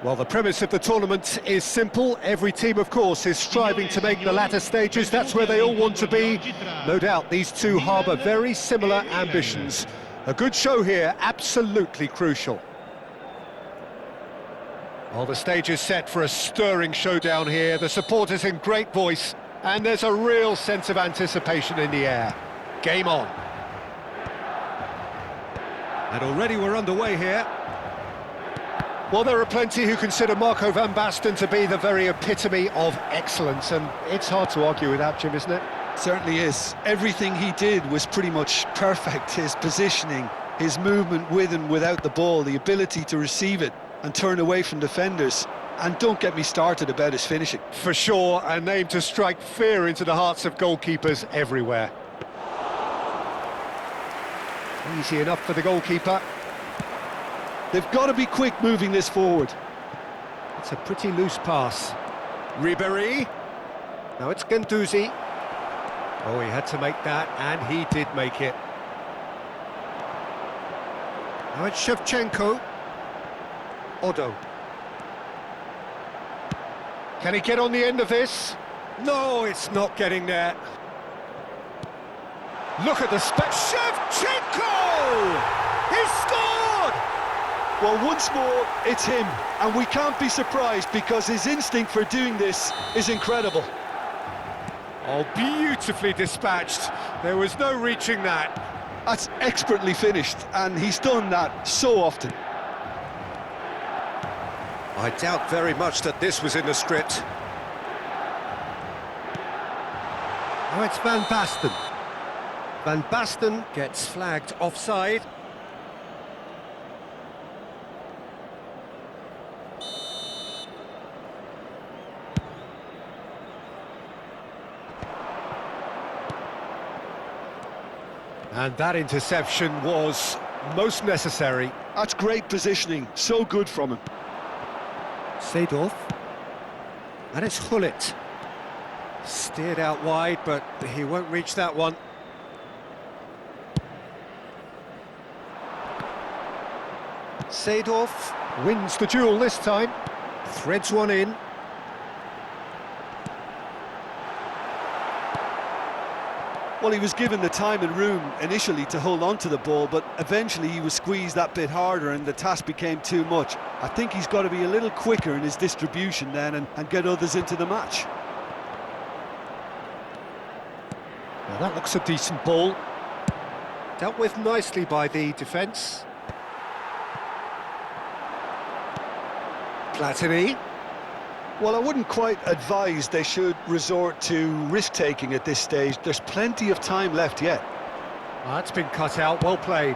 Well, the premise of the tournament is simple. Every team, of course, is striving to make the latter stages. That's where they all want to be. No doubt these two harbour very similar ambitions. A good show here, absolutely crucial. Well, the stage is set for a stirring showdown here. The supporters in great voice, and there's a real sense of anticipation in the air. Game on. And already we're underway here. Well, there are plenty who consider Marco van Basten to be the very epitome of excellence, and it's hard to argue with that, Jim, isn't it? Certainly is. Everything he did was pretty much perfect. His positioning, his movement with and without the ball, the ability to receive it and turn away from defenders. And don't get me started about his finishing. For sure, a name to strike fear into the hearts of goalkeepers everywhere. Easy enough for the goalkeeper. They've got to be quick moving this forward. It's a pretty loose pass. Ribéry. Now it's Guendouzi. Oh, he had to make that, and he did make it. Now it's Shevchenko. Odo. Can he get on the end of this? No, it's not getting there. Look at the Shevchenko! He scored! Well, once more, it's him, and we can't be surprised because his instinct for doing this is incredible. Oh, beautifully dispatched. There was no reaching that. That's expertly finished, and he's done that so often. I doubt very much that this was in the script. Now it's Van Basten. Van Basten gets flagged offside. And that interception was most necessary. That's great positioning, so good from him. Seedorf. And it's Hullet. Steered out wide, but he won't reach that one. Seedorf wins the duel this time. Threads one in. Well, he was given the time and room initially to hold on to the ball, but eventually he was squeezed that bit harder and the task became too much. I think he's got to be a little quicker in his distribution then and get others into the match. Now that looks a decent ball. Dealt with nicely by the defence. Platini. Well, I wouldn't quite advise they should resort to risk-taking at this stage. There's plenty of time left yet. Oh, that's been cut out, well played.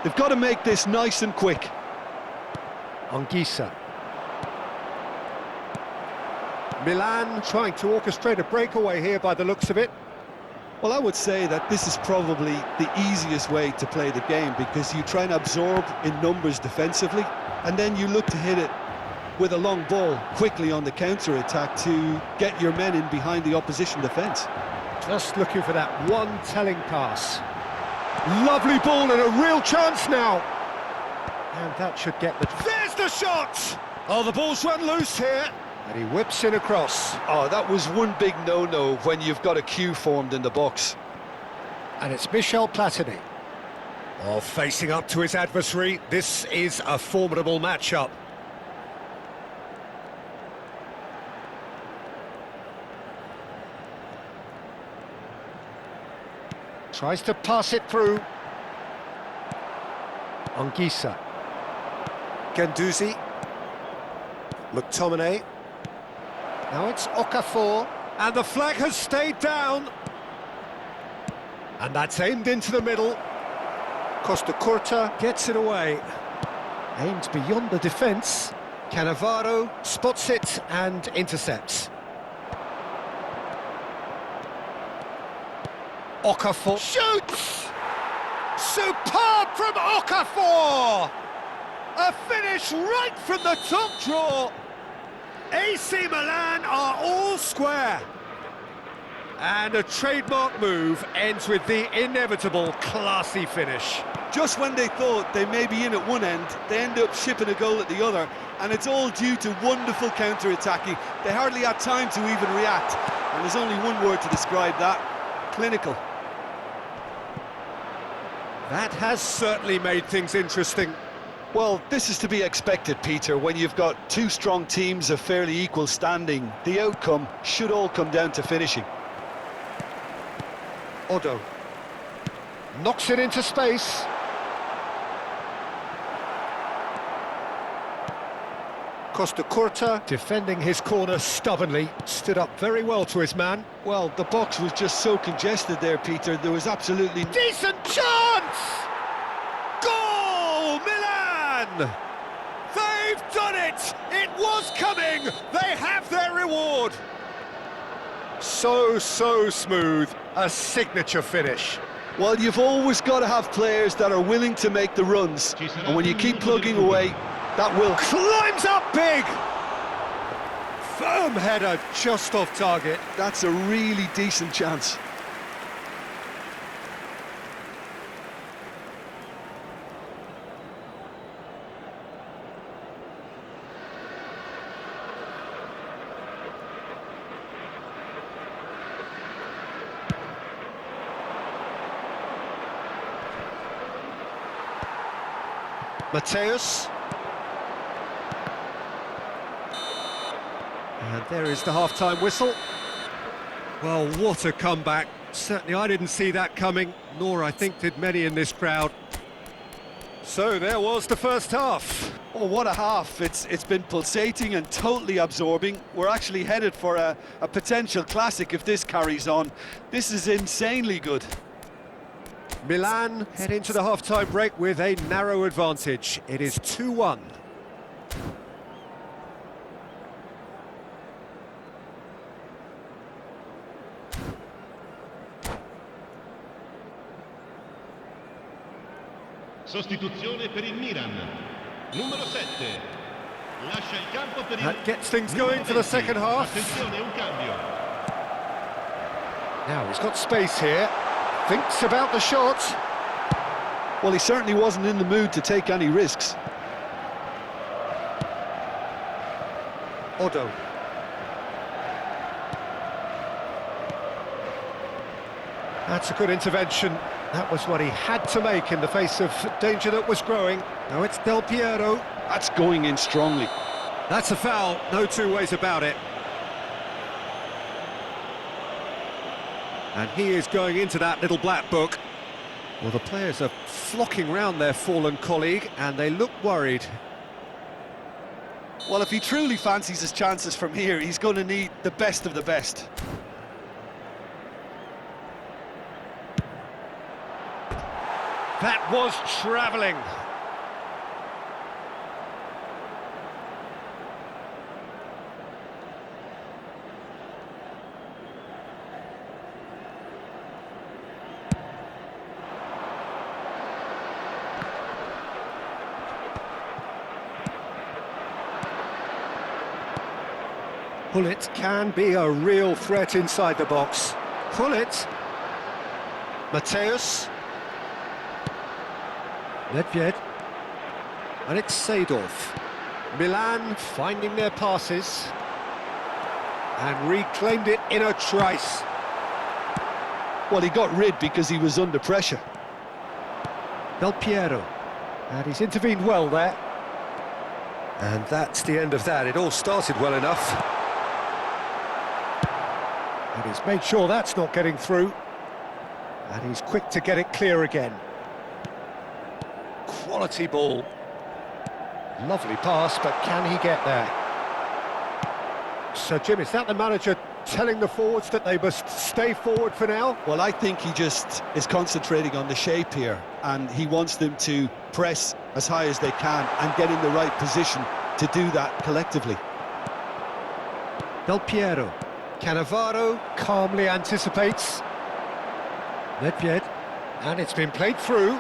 They've got to make this nice and quick. Anguissa. Milan trying to orchestrate a breakaway here by the looks of it. Well, I would say that this is probably the easiest way to play the game because you try and absorb in numbers defensively and then you look to hit it with a long ball quickly on the counter-attack to get your men in behind the opposition defence. Just looking for that one telling pass. Lovely ball and a real chance now. And that should get the... There's the shot! Oh, the ball's run loose here. And he whips in across. Oh, that was one big no-no when you've got a queue formed in the box. And it's Michel Platini. Oh, facing up to his adversary. This is a formidable matchup. Tries to pass it through. Anguissa. Guendouzi. McTominay. Now it's Okafor. And the flag has stayed down. And that's aimed into the middle. Costa Curta gets it away. Aimed beyond the defence. Cannavaro spots it and intercepts. Okafor shoots! Superb from Okafor! A finish right from the top draw. AC Milan are all square. And a trademark move ends with the inevitable classy finish. Just when they thought they may be in at one end, they end up shipping a goal at the other, and it's all due to wonderful counter-attacking. They hardly had time to even react, and there's only one word to describe that: clinical. That has certainly made things interesting. Well, this is to be expected, Peter. When you've got two strong teams of fairly equal standing, the outcome should all come down to finishing. Odo knocks it into space. Costa Curta, defending his corner stubbornly, stood up very well to his man. Well, the box was just so congested there, Peter. There was absolutely... Decent chance! Goal, Milan! They've done it! It was coming! They have their reward! So smooth. A signature finish. Well, you've always got to have players that are willing to make the runs. And when you keep plugging away, that will... Climbs up big! Firm header just off target. That's a really decent chance. Mateus. And there is the half-time whistle. Well, what a comeback. Certainly I didn't see that coming, nor I think did many in this crowd. So there was the first half. Oh, what a half. It's been pulsating and totally absorbing. We're actually headed for a potential classic if this carries on. This is insanely good. Milan head into the half-time break with a narrow advantage. It is 2-1. Sostituzione per il Milan. Numero 7. Lascia il campo per il... That gets things going for the second half. Attenzione, un cambio. Now he's got space here. Thinks about the shot. Well, he certainly wasn't in the mood to take any risks. Odo. That's a good intervention. That was what he had to make in the face of danger that was growing. Now it's Del Piero. That's going in strongly. That's a foul, no two ways about it. And he is going into that little black book. Well, the players are flocking round their fallen colleague, and they look worried. Well, if he truly fancies his chances from here, he's going to need the best of the best. That was travelling. Pullet can be a real threat inside the box. Pullet. Mateus. Nedved. And it's Seedorf. Milan finding their passes. And reclaimed it in a trice. Well, he got rid because he was under pressure. Del Piero. And he's intervened well there. And that's the end of that. It all started well enough. And he's made sure that's not getting through. And he's quick to get it clear again. Quality ball. Lovely pass, but can he get there? So, Jim, is that the manager telling the forwards that they must stay forward for now? Well, I think he just is concentrating on the shape here, and he wants them to press as high as they can and get in the right position to do that collectively. Del Piero. Cannavaro calmly anticipates. Nedved, and it's been played through.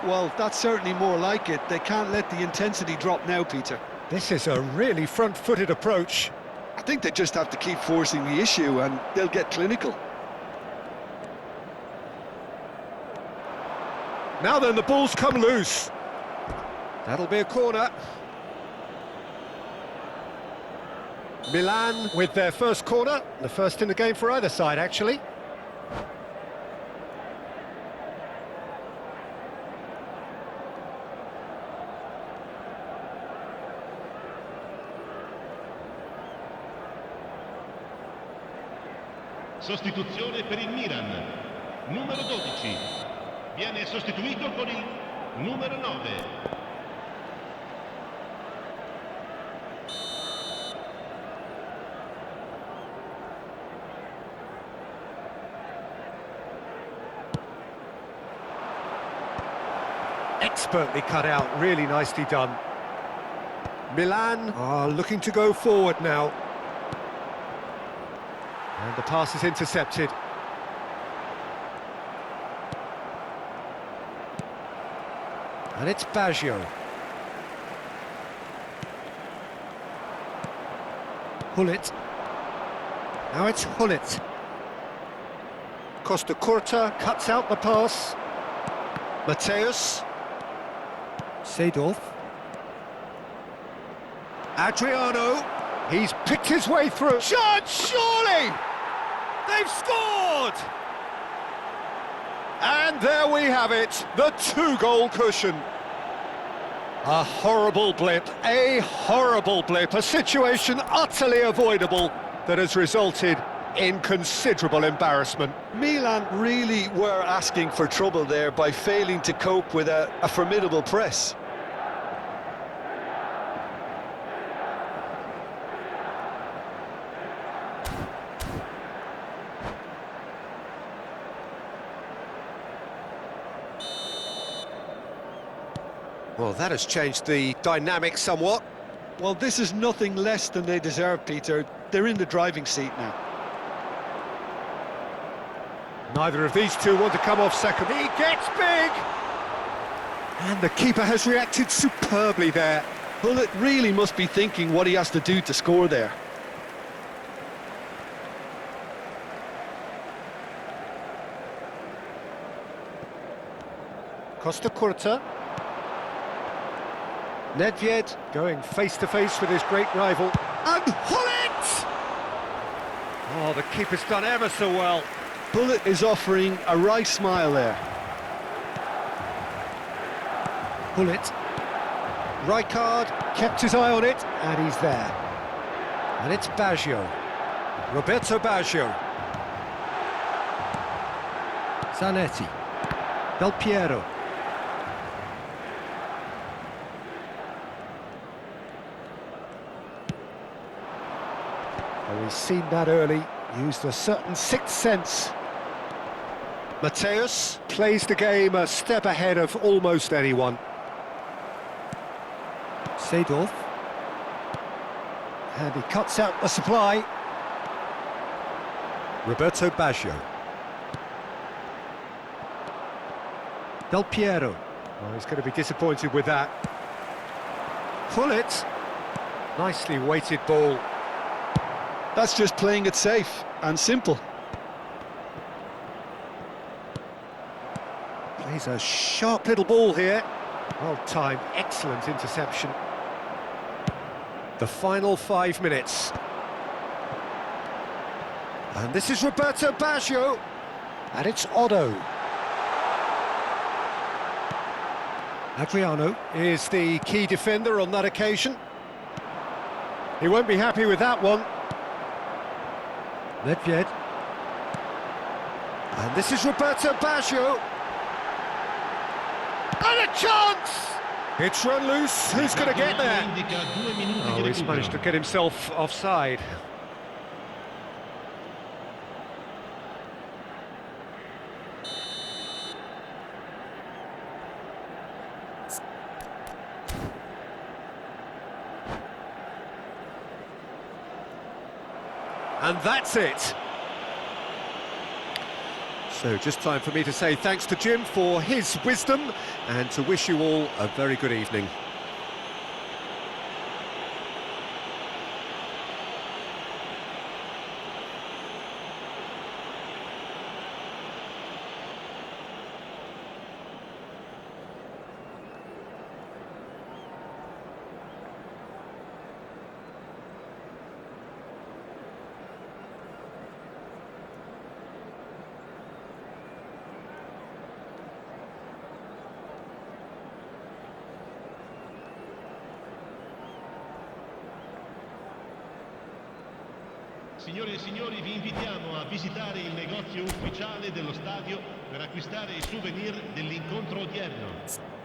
Well, that's certainly more like it. They can't let the intensity drop now, Peter. This is a really front-footed approach. I think they just have to keep forcing the issue and they'll get clinical. Now then, the ball's come loose. That'll be a corner. Milan with their first corner, the first in the game for either side, actually. Sostituzione per il Milan. Numero 12. Viene sostituito con il numero 9. Expertly cut out, really nicely done. Milan are looking to go forward now. And the pass is intercepted. And it's Baggio. Hullet. Now it's Hullet. Costa Curta cuts out the pass. Mateus. Seedorf. Adriano. He's picked his way through. Shot, surely! They've scored! And there we have it, the two-goal cushion. A horrible blip, a situation utterly avoidable that has resulted in considerable embarrassment. Milan really were asking for trouble there by failing to cope with a formidable press. Well, that has changed the dynamic somewhat. Well, this is nothing less than they deserve, Peter. They're in the driving seat now. Neither of these two want to come off second. He gets big! And the keeper has reacted superbly there. Hullet really must be thinking what he has to do to score there. Costa Curta. Nedved going face-to-face with his great rival. And Hullet! Oh, the keeper's done ever so well. Hullet is offering a right smile there. Hullet. Rijkaard kept his eye on it, and he's there. And it's Baggio. Roberto Baggio. Zanetti. Del Piero. Oh, we've seen that early, used a certain sixth sense. Mateus plays the game a step ahead of almost anyone. Seedorf. And he cuts out the supply. Roberto Baggio. Del Piero. Oh, he's going to be disappointed with that. Hullet. Nicely weighted ball. That's just playing it safe and simple. Plays a sharp little ball here. Well timed, excellent interception. The final 5 minutes. And this is Roberto Baggio. And it's Otto. Adriano is the key defender on that occasion. He won't be happy with that one. Nedved. And this is Roberto Baggio. And a chance! It's run loose. Who's going to get there? Oh, he's managed to get himself offside. And that's it. So just time for me to say thanks to Jim for his wisdom and to wish you all a very good evening. Signore e signori, vi invitiamo a visitare il negozio ufficiale dello stadio per acquistare i souvenir dell'incontro odierno.